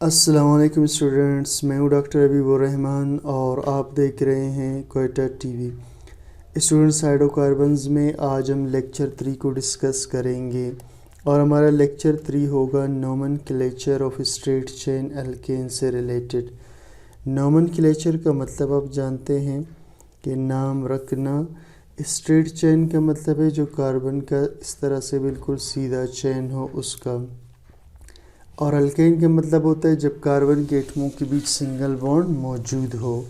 अस्सलाम वालेकुम स्टूडेंट्स, मैं हूँ डॉक्टर अबीबुर रहमान और आप देख रहे हैं क्वेटा टीवी। स्टूडेंट्स, हाइड्रोकार्बन्स में आज हम लेक्चर 3 को डिस्कस करेंगे और हमारा लेक्चर 3 होगा nomenclature of straight chain alkane से रिलेटेड। नोमेनक्लेचर का मतलब आप जानते हैं कि नाम रखना। स्ट्रेट चेन का मतलब है जो कार्बन का इस तरह से बिल्कुल सीधा चेन हो उसका, और अल्केन का मतलब होता है जब कार्बन के एटमों के बीच सिंगल बॉन्ड मौजूद हो।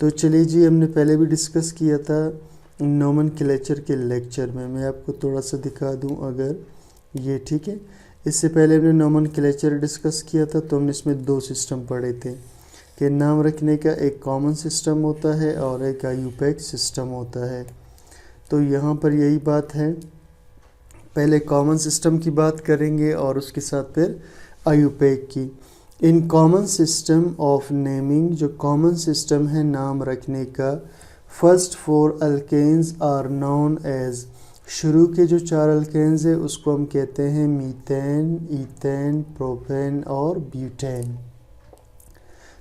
तो चलिए जी, हमने पहले भी डिस्कस किया था नोमेनक्लेचर के लेक्चर में। मैं आपको थोड़ा सा दिखा दूं अगर ये ठीक है। इससे पहले हमने नोमेनक्लेचर डिस्कस किया था तो हमने इसमें 2 सिस्टम पढ़े थे कि नाम रखने का एक कॉमन सिस्टम होता है और एक आईयूपैक सिस्टम होता है। तो यहाँ पर यही बात है, पहले कॉमन सिस्टम की बात करेंगे और उसके साथ फिर आईयूपैक की। In common system of naming, जो कॉमन सिस्टम है नाम रखने का, first 4 alkanes are known as, शुरू के जो 4 अल्केन्स है उसको हम कहते हैं मीथेन, ईथेन, प्रोपेन और ब्यूटेन।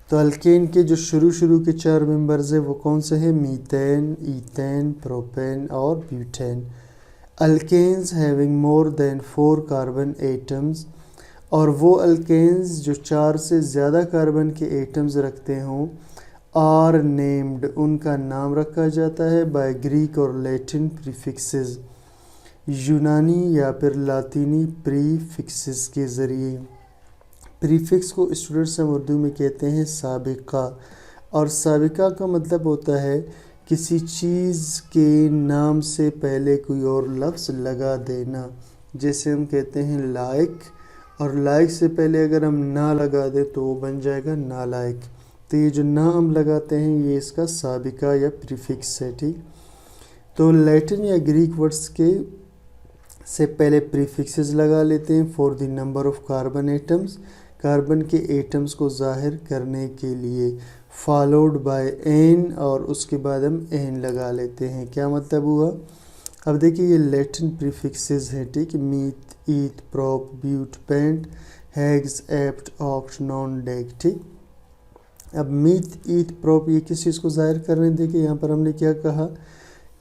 तो अल्केन के जो शुरू के 4 मेंबर्स है वो कौन से हैं? मीथेन, ईथेन, प्रोपेन और butane. Alkanes having more than 4 carbon atoms, और वो अल्केन्स जो 4 से ज़्यादा कार्बन के एटम्स रखते हों, आर नेम्ड, उनका नाम रखा जाता है बाय ग्रीक और लैटिन प्रीफिक्सेस, यूनानी या फिर लातीनी प्रीफिक्सेस के ज़रिए। प्रीफिक्स को स्टूडेंट्स हम उर्दू में कहते हैं साबिका, और साबिका का मतलब होता है किसी चीज़ के नाम से पहले कोई और लफ्ज़ लगा देना। जैसे हम कहते हैं लायक, और लायक से पहले अगर हम ना लगा दें तो वो बन जाएगा नालायक। तो ये जो ना हम लगाते हैं ये इसका साबिका या प्रीफिक्स है, ठीक। तो लैटिन या ग्रीक वर्ड्स के से पहले प्रीफिक्सेस लगा लेते हैं for the number of carbon atoms, carbon के एटम्स को जाहिर करने के लिए, फॉलोड बाय एन, और उसके बाद हम एन लगा लेते हैं। क्या मतलब हुआ? अब देखिए ये लैटिन प्रीफिक्सेस हैं, ठीक। Meth, eth, prop, but, pent, hex, hept, oct, non, dec, ठीक। अब मीथ, ईथ, प्रोप ये किस चीज़ को जाहिर कर रहे हैं? देखिए यहाँ पर हमने क्या कहा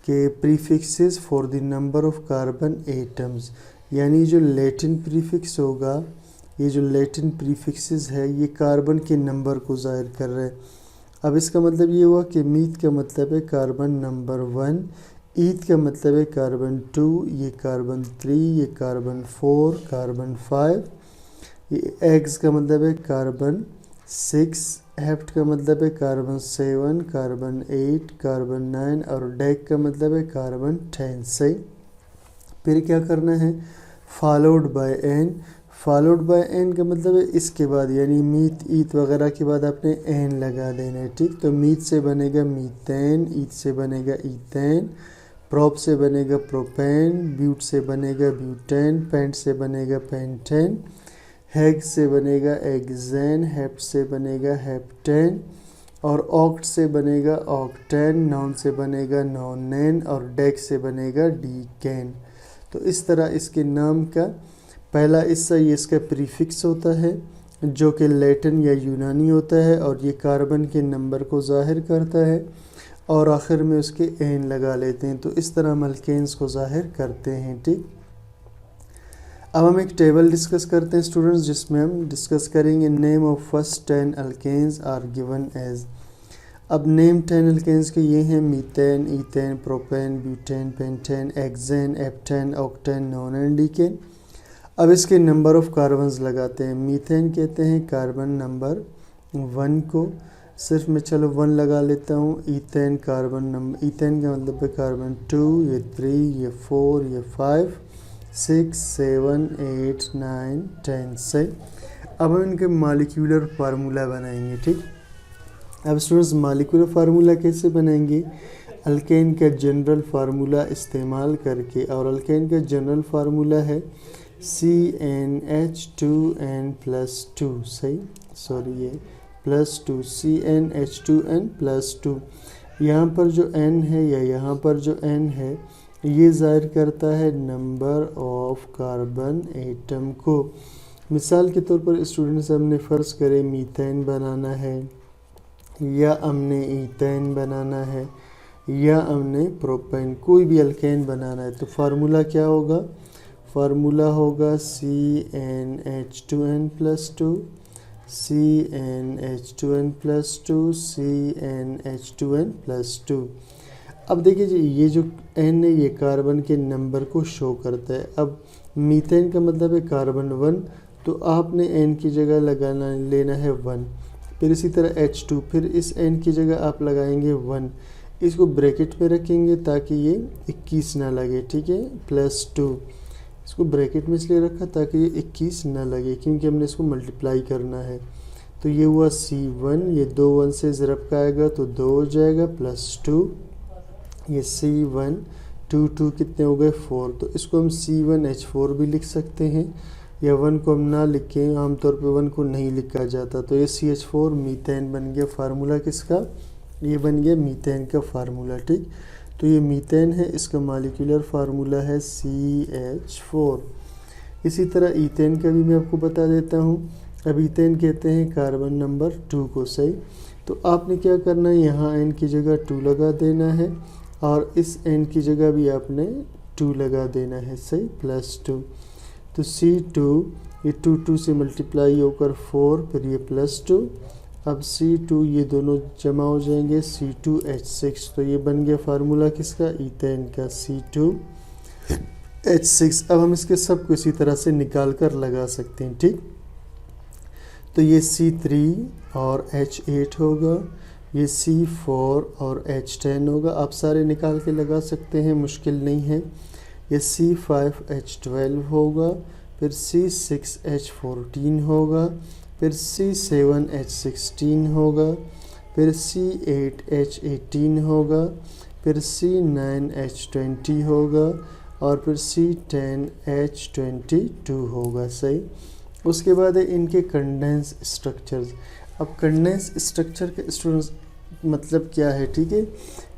कि prefixes for the number of carbon atoms, यानी जो लैटिन प्रीफिक्स होगा, ये जो लैटिन प्रीफिक्सेस है ये कार्बन के नंबर को जाहिर कर रहे हैं। अब इसका मतलब ये हुआ कि मीथ का मतलब है कार्बन नंबर 1, ईथ का मतलब है कार्बन 2, ये कार्बन 3, ये कार्बन 4, कार्बन 5, ये एग्स का मतलब है कार्बन 6, हेप्ट का मतलब है कार्बन 7, कार्बन 8, कार्बन 9, और डेक का मतलब है कार्बन 10। सही। फिर क्या करना है? Followed by n. Followed by n का मतलब है इसके बाद, यानी मीथ, ईथ वगैरह के बाद आपने एन लगा देना है, ठीक। तो मीथ से बनेगा मीथेन, ईथ से बनेगा ईथेन, प्रोप से बनेगा प्रोपेन, ब्यूट से बनेगा ब्यूटेन, पेंट से बनेगा पेंटेन, हैग से बनेगा एग्जेन, हेप्ट से बनेगा हेप्टेन, और ऑक्ट से बनेगा ऑक्टेन, नॉन से बनेगा नॉनेन, और डेक से बनेगा डीकेन। तो इस तरह इसके नाम का पहला हिस्सा ये इसका प्रीफिक्स होता है जो कि लैटिन या यूनानी होता है, और ये कार्बन के नंबर को जाहिर करता है, और आखिर में उसके एन लगा लेते हैं। तो इस तरह हम अल्केन्स को जाहिर करते हैं, ठीक। अब हम एक टेबल डिस्कस करते हैं स्टूडेंट्स, जिसमें हम डिस्कस करेंगे name of first 10 alkanes are given as. अब नेम 10 अल्केन्स के ये हैं methane, ethane, propane, butane, pentane, hexane, heptane, octane, nonane, decane. अब इसके नंबर ऑफ कार्बन्स लगाते हैं। मीथेन कहते हैं कार्बन नंबर 1 को, सिर्फ मैं चलो 1 लगा लेता हूँ। ईथेन कार्बन नंबर, ईथेन का मतलब है कार्बन 2, ये 3, ये 4, ये 5, 6, 7, 8, 9, 10 से। अब हम इनके मॉलिक्यूलर फार्मूला बनाएंगे, ठीक। अब स्टूडेंट्स मालिकुलर फार्मूला कैसे बनाएंगे? अल्केन का जनरल फार्मूला इस्तेमाल करके, और अल्केन का जनरल फार्मूला है CnH2n+2। सही, सॉरी ये +2, CnH2n+2। यहाँ पर जो n है या यहाँ पर जो n है ये ज़ाहिर करता है नंबर ऑफ कार्बन एटम को, मिसाल के तौर पर स्टूडेंट्स, हमने फ़र्ज़ करें मीथेन बनाना है, या हमने ईथेन बनाना है, या हमने प्रोपेन, कोई भी अल्केन बनाना है, तो फार्मूला क्या होगा? फार्मूला होगा CnH2n+2, CnH2n+2, CnH2n+2। अब देखिए जी, ये जो n है ये कार्बन के नंबर को शो करता है। अब मीथेन का मतलब है कार्बन 1, तो आपने n की जगह लेना है 1। फिर इसी तरह H2, फिर इस n की जगह आप लगाएंगे 1, इसको ब्रैकेट में रखेंगे ताकि ये 21 ना लगे, ठीक है, +2। इसको ब्रैकेट में इसलिए रखा ताकि ये 21 ना लगे, क्योंकि हमने इसको मल्टीप्लाई करना है। तो ये हुआ C1, ये 2 1 से ज़रब का आएगा तो 2 हो जाएगा, +2, ये C1, 2 2 कितने हो गए 4। तो इसको हम C1H4 भी लिख सकते हैं, या 1 को हम ना लिखें, आमतौर पे 1 को नहीं लिखा जाता। तो ये CH4 मीथेन बन गया। फार्मूला किसका? ये बन गया मीथेन का फार्मूला, ठीक। तो ये मीथेन है, इसका मॉलिक्यूलर फार्मूला है CH4। इसी तरह ईथेन का भी मैं आपको बता देता हूँ। अब ईथेन कहते हैं कार्बन नंबर 2 को, सही। तो आपने क्या करना है, यहाँ n की जगह 2 लगा देना है, और इस n की जगह भी आपने 2 लगा देना है, सही, +2। तो C2, ये 2 2 से मल्टीप्लाई होकर 4, फिर ये +2। अब C2, ये दोनों जमा हो जाएंगे, C2H6। तो ये बन गया फार्मूला किसका? ईथेन का, C2H6। अब हम इसके सब को इसी तरह से निकाल कर लगा सकते हैं, ठीक। तो ये C3 और H8 होगा, ये C4 और H10 होगा। आप सारे निकाल के लगा सकते हैं, मुश्किल नहीं है। ये C5H12 होगा, फिर C6H14 होगा, फिर C7H16 होगा, फिर C8H18 होगा, फिर C9H20 होगा, और फिर C10H22 होगा, सही। उसके बाद है इनके कंडेंस स्ट्रक्चर्स। अब कंडेंस स्ट्रक्चर के स्टूडेंट्स मतलब क्या है, ठीक है।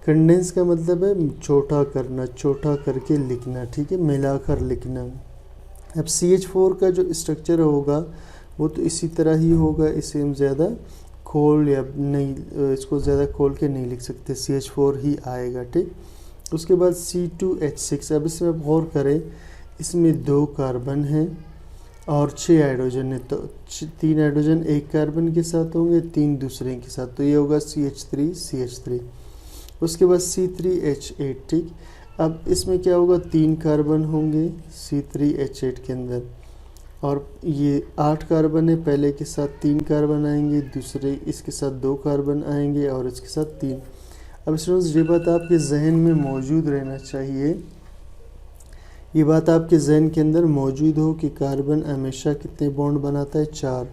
कंडेंस का मतलब है छोटा करना, छोटा करके लिखना, ठीक है, मिलाकर लिखना। अब CH4 का जो स्ट्रक्चर होगा वो तो इसी तरह ही होगा, इसे हम ज़्यादा खोल या नहीं, इसको ज़्यादा खोल के नहीं लिख सकते, CH4 ही आएगा, ठीक। उसके बाद C2H6। अब इसमें आप गौर करें, इसमें 2 कार्बन हैं और 6 हाइड्रोजन है, तो 3 हाइड्रोजन एक कार्बन के साथ होंगे, 3 दूसरे के साथ, तो ये होगा CH3। उसके बाद C3H8, ठीक। अब इसमें क्या होगा, 3 कार्बन होंगे C3H8 के अंदर, और ये 8 कार्बन है, पहले के साथ 3 कार्बन आएंगे, दूसरे इसके साथ 2 कार्बन आएंगे, और इसके साथ 3। अब स्टूडेंट्स, ये बात आपके जहन में मौजूद रहना चाहिए, ये बात आपके जहन के अंदर मौजूद हो कि कार्बन हमेशा कितने बॉन्ड बनाता है, 4,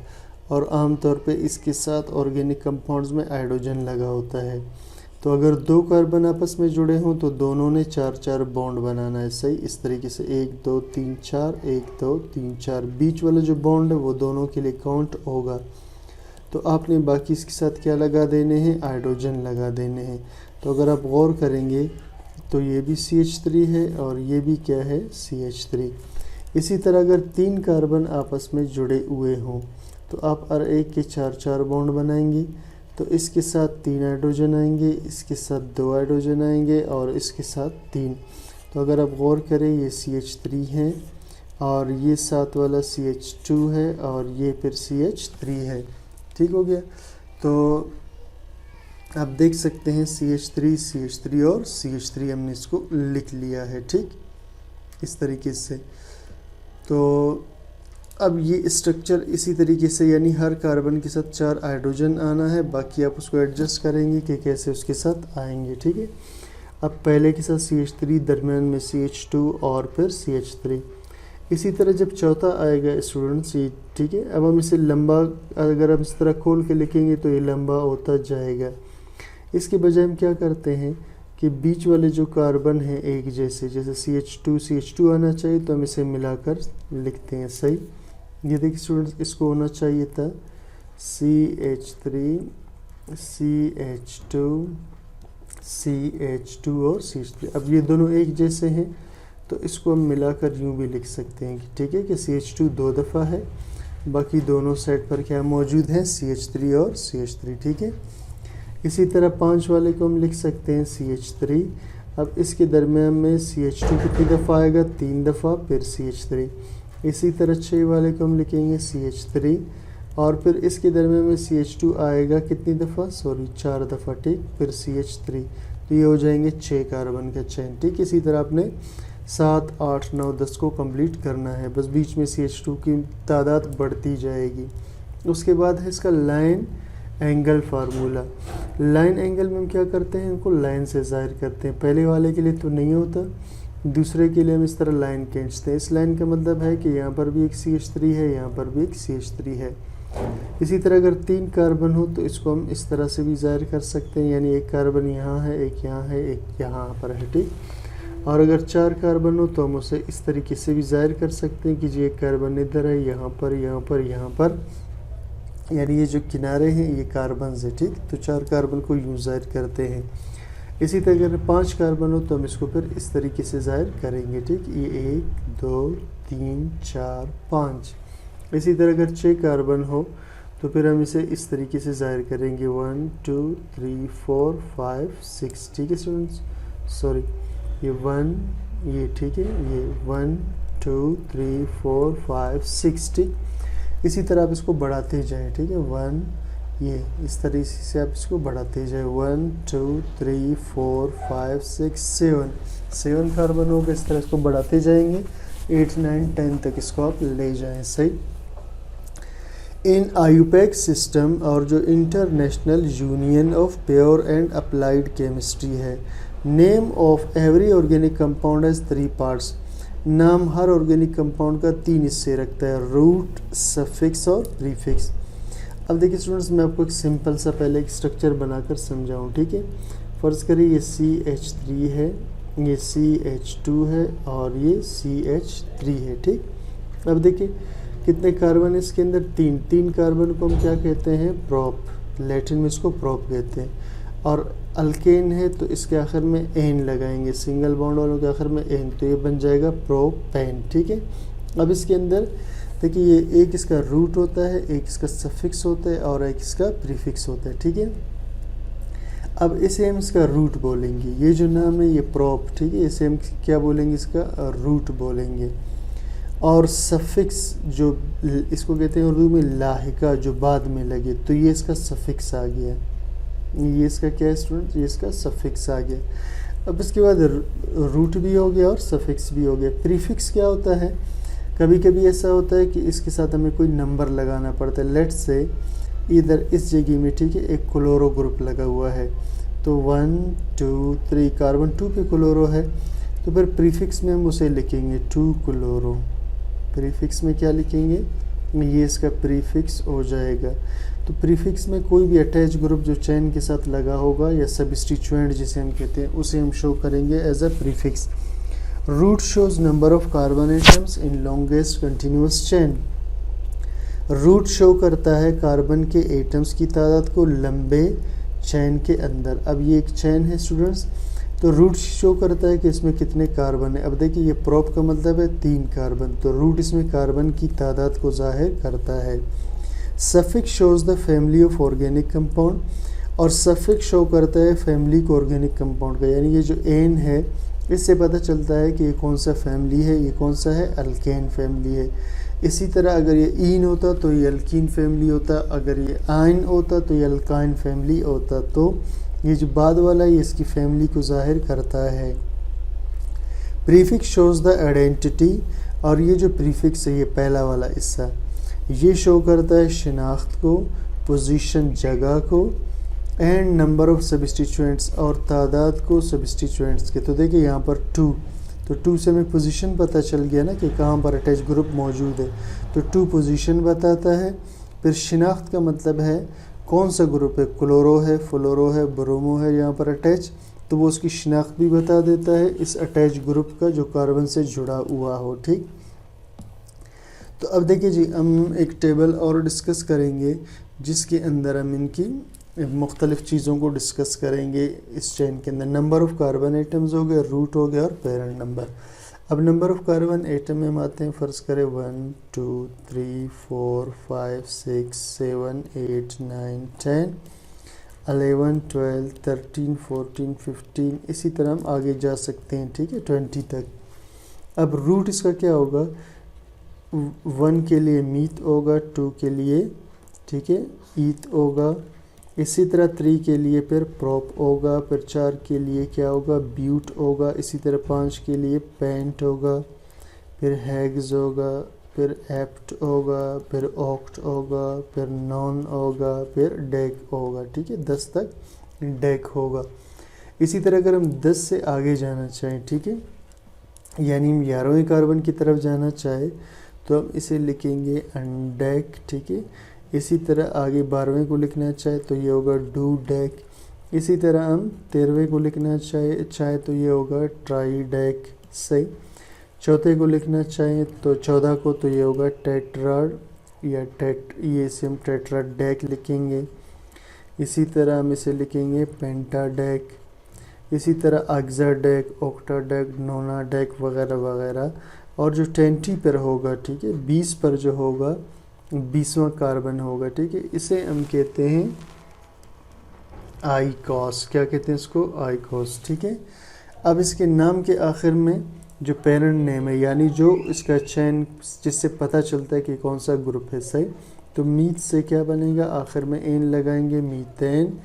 और आमतौर पे इसके साथ ऑर्गेनिक कंपाउंड्स में हाइड्रोजन लगा होता है। तो अगर 2 कार्बन आपस में जुड़े हों तो दोनों ने 4 बॉन्ड बनाना है, सही। इस तरीके से 1 2 3 4, 1 2 3 4, बीच वाला जो बॉन्ड है वो दोनों के लिए काउंट होगा। तो आपने बाकी इसके साथ क्या लगा देने हैं, हाइड्रोजन लगा देने हैं। तो अगर आप गौर करेंगे तो ये भी CH3 है, और ये भी क्या है, CH3। इसी तरह अगर 3 कार्बन आपस में जुड़े हुए हों तो आप हर एक के 4 बॉन्ड बनाएंगे। तो इसके साथ 3 हाइड्रोजन आएंगे, इसके साथ 2 हाइड्रोजन आएंगे, और इसके साथ 3। तो अगर आप गौर करें, ये CH3 है, और ये साथ वाला CH2 है, और ये फिर CH3 है, ठीक हो गया। तो आप देख सकते हैं CH3 और CH3 हमने इसको लिख लिया है, ठीक, इस तरीके से। तो अब ये स्ट्रक्चर इसी तरीके से, यानी हर कार्बन के साथ 4 हाइड्रोजन आना है, बाकी आप उसको एडजस्ट करेंगे कि कैसे उसके साथ आएंगे, ठीक है। अब पहले के साथ CH3, दरम्यान में CH2, और फिर CH3। इसी तरह जब चौथा आएगा स्टूडेंट्स, ये ठीक है। अब हम इसे लंबा, अगर हम इस तरह खोल के लिखेंगे तो ये लंबा होता जाएगा। इसके बजाय हम क्या करते हैं कि बीच वाले जो कार्बन हैं एक जैसे CH2 आना चाहिए, तो हम इसे मिलाकर लिखते हैं, सही। ये देखिए स्टूडेंट्स, इसको होना चाहिए था CH3 CH2 और CH3। अब ये दोनों एक जैसे हैं तो इसको हम मिलाकर यूँ भी लिख सकते हैं, ठीक है, कि CH2 2 दफ़ा है, बाकी दोनों साइड पर क्या मौजूद है, CH3 और CH3, ठीक है। इसी तरह 5 वाले को हम लिख सकते हैं CH3। अब इसके दरमियान में CH2 कितनी दफ़ा आएगा, 3 दफ़ा, फिर CH3। इसी तरह 6 वाले को हम लिखेंगे CH3 और फिर इसके दरमियान में CH2 आएगा कितनी दफ़ा, 4 दफ़ा, ठीक, फिर CH3। तो ये हो जाएंगे 6 कार्बन का चेन, ठीक। इसी तरह आपने 7, 8, 9, 10 को कंप्लीट करना है, बस बीच में CH2 की तादाद बढ़ती जाएगी। उसके बाद है इसका line angle formula. Line angle में हम क्या करते हैं, इनको लाइन से ज़ाहिर करते हैं। पहले वाले के लिए तो नहीं होता, दूसरे के लिए हम इस तरह लाइन खींचते हैं। इस लाइन का मतलब है कि यहाँ पर भी एक CH3 है, यहाँ पर भी एक CH3 है। इसी तरह अगर 3 कार्बन हो तो इसको हम इस तरह से भी ज़ाहिर कर सकते हैं, यानी एक कार्बन यहाँ है, एक यहाँ है, एक यहाँ पर है, ठीक। और अगर 4 कार्बन हो तो हम उसे इस तरीके से भी ज़ाहिर कर सकते हैं कि जी एक कार्बन इधर है, यहाँ पर, यहाँ पर, यहाँ पर, यानी ये जो किनारे हैं ये कार्बन है, ठीक। तो 4 कार्बन को यूँ ज़ाहिर करते हैं। इसी तरह अगर 5 कार्बन हो तो हम इसको फिर इस तरीके से ज़ाहिर करेंगे, ठीक। ये 1, 2, 3, 4, 5। इसी तरह अगर 6 कार्बन हो तो फिर हम इसे इस तरीके से ज़ाहिर करेंगे, 1, 2, 3, 4, 5, 6, ठीक है स्टूडेंट्स। सॉरी, ये 1, ये ठीक है, ये 1, 2, 3, 4, 5, 6, ठीक। इसी तरह आप इसको बढ़ाते जाएं, ठीक है। 1, ये इस तरीके से आप इसको बढ़ाते जाएं, 1, 2, 3, 4, 5, 6, 7 कार्बन हो गए। इस तरह इसको बढ़ाते जाएंगे, 8, 9, 10 तक इसको आप ले जाएं, सही। इन IUPAC सिस्टम और जो international union of pure and applied chemistry है, name of every organic compound has 3 parts. नाम हर ऑर्गेनिक कंपाउंड का 3 हिस्से रखता है, रूट, सफिक्स और प्रीफिक्स। अब देखिए स्टूडेंट्स, मैं आपको एक सिंपल सा पहले एक स्ट्रक्चर बनाकर समझाऊं, ठीक है। फ़र्ज़ करिए ये CH3 है, ये CH2 है और ये CH3 है, ठीक। अब देखिए कितने कार्बन है इसके अंदर, 3 कार्बन को हम क्या कहते हैं, प्रोप, लैटिन में इसको प्रोप कहते हैं। और अल्केन है तो इसके आखिर में एन लगाएंगे, सिंगल बॉन्ड वालों के आखिर में एन, तो ये बन जाएगा प्रोपेन, ठीक है। अब इसके अंदर देखिए ये एक इसका रूट होता है, एक इसका सफिक्स होता है और एक इसका प्रीफिक्स होता है, ठीक है। अब इसे हम इसका रूट बोलेंगे, ये जो नाम है ये प्रोप, ठीक है, इसे हम क्या बोलेंगे, इसका रूट बोलेंगे। और सफिक्स जो इसको कहते हैं उर्दू में लाहिका, जो बाद में लगे, तो ये इसका सफिक्स आ गया, ये इसका क्या है स्टूडेंट, ये इसका सफिक्स आ गया। अब इसके बाद रूट भी हो गया और सफिक्स भी हो गया। प्रीफिक्स क्या होता है, कभी कभी ऐसा होता है कि इसके साथ हमें कोई नंबर लगाना पड़ता है। लेट्स से इधर इस जगह में, ठीक है, एक क्लोरो ग्रुप लगा हुआ है, तो 1, 2, 3 कार्बन 2 पे क्लोरो है, तो फिर प्रीफिक्स में हम उसे लिखेंगे 2 क्लोरो। प्रीफिक्स में क्या लिखेंगे, ये इसका प्रीफिक्स हो जाएगा। तो प्रीफिक्स में कोई भी अटैच ग्रुप जो चेन के साथ लगा होगा या सब्स्टिट्यूएंट जिसे हम कहते हैं, उसे हम शो करेंगे as a prefix. Root shows number of carbon atoms in longest continuous chain. Root show करता है कार्बन के एटम्स की तादाद को लंबे चेन के अंदर। अब ये एक चेन है स्टूडेंट्स, तो रूट शो करता है कि इसमें कितने कार्बन है। अब देखिए ये प्रोप का मतलब है 3 कार्बन, तो रूट इसमें कार्बन की तादाद को जाहिर करता है। Suffix shows the family of organic compound, और सफिक्स शो करता है फैमिली को ऑर्गेनिक कंपाउंड का, यानी ये जो एन है इससे पता चलता है कि ये कौन सा फैमिली है, ये कौन सा है, अल्केन फैमिली है। इसी तरह अगर ये ईन होता तो ये अल्कीन फैमिली होता, अगर ये आइन होता तो ये अल्काइन फैमिली होता। तो ये जो बाद वाला है ये इसकी फैमिली को जाहिर करता है। प्रीफिक्स शोज द आइडेंटिटी, और ये जो प्रीफिक्स है ये पहला वाला हिस्सा, ये शो करता है शिनाख्त को, पोजीशन जगह को, एंड नंबर ऑफ सब्स्टिट्यूएंट्स, और तादाद को सब्स्टिट्यूएंट्स के। तो देखिए यहाँ पर 2, तो 2 से हमें पोजीशन पता चल गया ना कि कहाँ पर अटैच ग्रुप मौजूद है, तो 2 पोजीशन बताता है। फिर शिनाख्त का मतलब है कौन सा ग्रुप है, क्लोरो है, फ्लोरो है, ब्रोमो है यहाँ पर अटैच, तो वो उसकी शिनाख्त भी बता देता है इस अटैच ग्रुप का जो कार्बन से जुड़ा हुआ हो, ठीक। तो अब देखिए जी, हम एक टेबल और डिस्कस करेंगे जिसके अंदर हम इनकी मुख्तलिफ़ चीज़ों को डिस्कस करेंगे। इस चेन के अंदर नंबर ऑफ़ कार्बन आइटम्स हो गए, रूट हो गया और पेरेंट नंबर। अब नंबर ऑफ़ कार्बन एटम में हम आते हैं, फ़र्ज़ करें 1 2 3 4 5 6 7 8 9 10 11 12 13 14 15, इसी तरह हम आगे जा सकते हैं, ठीक है, 20 तक। अब रूट इसका क्या होगा, 1 के लिए मीथ होगा, 2 के लिए, ठीक है, ईथ होगा, इसी तरह 3 के लिए फिर प्रोप होगा, फिर 4 के लिए क्या होगा, ब्यूट होगा, इसी तरह 5 के लिए पेंट होगा, फिर हैग्स होगा, फिर एप्ट होगा, फिर ऑक्ट होगा, फिर नॉन होगा, फिर डेक होगा, ठीक है, 10 तक डेक होगा। इसी तरह अगर हम 10 से आगे जाना चाहें, ठीक है, यानी हम 11वें कार्बन की तरफ जाना चाहे तो हम इसे लिखेंगे अनडेक, ठीक है। इसी तरह आगे 12वें को लिखना चाहे तो ये होगा डू डेक। इसी तरह हम 13वें को लिखना चाहे तो ये होगा ट्राई डेक से। चौथे को लिखना चाहें तो 14 को तो ये होगा टेट्राड या ये इसे हम टेट्राडेक लिखेंगे। इसी तरह हम इसे लिखेंगे पेंटाडेक। इसी तरह अक्साडेक, ऑक्टाडेक, नोनाडेक वगैरह वगैरह। और जो 20 पर होगा, ठीक है, 20 पर जो होगा 20वां कार्बन होगा, ठीक है, इसे हम कहते हैं आइकॉस। क्या कहते हैं इसको, आइकॉस, ठीक है। अब इसके नाम के आखिर में जो पेरेंट नेम है, यानी जो इसका चैन जिससे पता चलता है कि कौन सा ग्रुप है, सही। तो मीथ से क्या बनेगा, आखिर में एन लगाएंगे, मीथेन।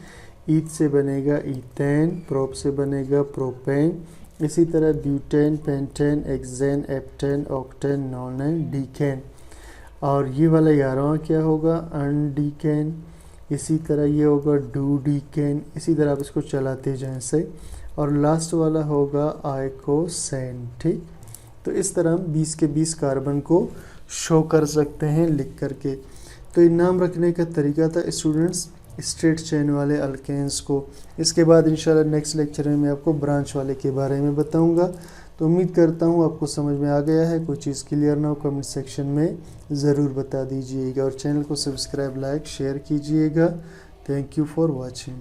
ईथ से बनेगा ईथेन। प्रोप से बनेगा प्रोपेन। इसी तरह butane, pentane, hexane, heptane, octane, nonane, decane. और ये वाला 11वां क्या होगा, अनडीकेन। इसी तरह ये होगा डू डीकेन। इसी तरह आप इसको चलाते जाएं से। और लास्ट वाला होगा आइकोसेन, ठीक। तो इस तरह हम 20 के 20 कार्बन को शो कर सकते हैं लिख करके। तो ये नाम रखने का तरीका था स्टूडेंट्स स्ट्रेट चेन वाले अल्केन्स को। इसके बाद इंशाल्लाह नेक्स्ट लेक्चर में मैं आपको ब्रांच वाले के बारे में बताऊंगा। तो उम्मीद करता हूँ आपको समझ में आ गया है। कोई चीज़ क्लियर ना हो कमेंट सेक्शन में ज़रूर बता दीजिएगा और चैनल को सब्सक्राइब, लाइक, शेयर कीजिएगा। Thank you for watching.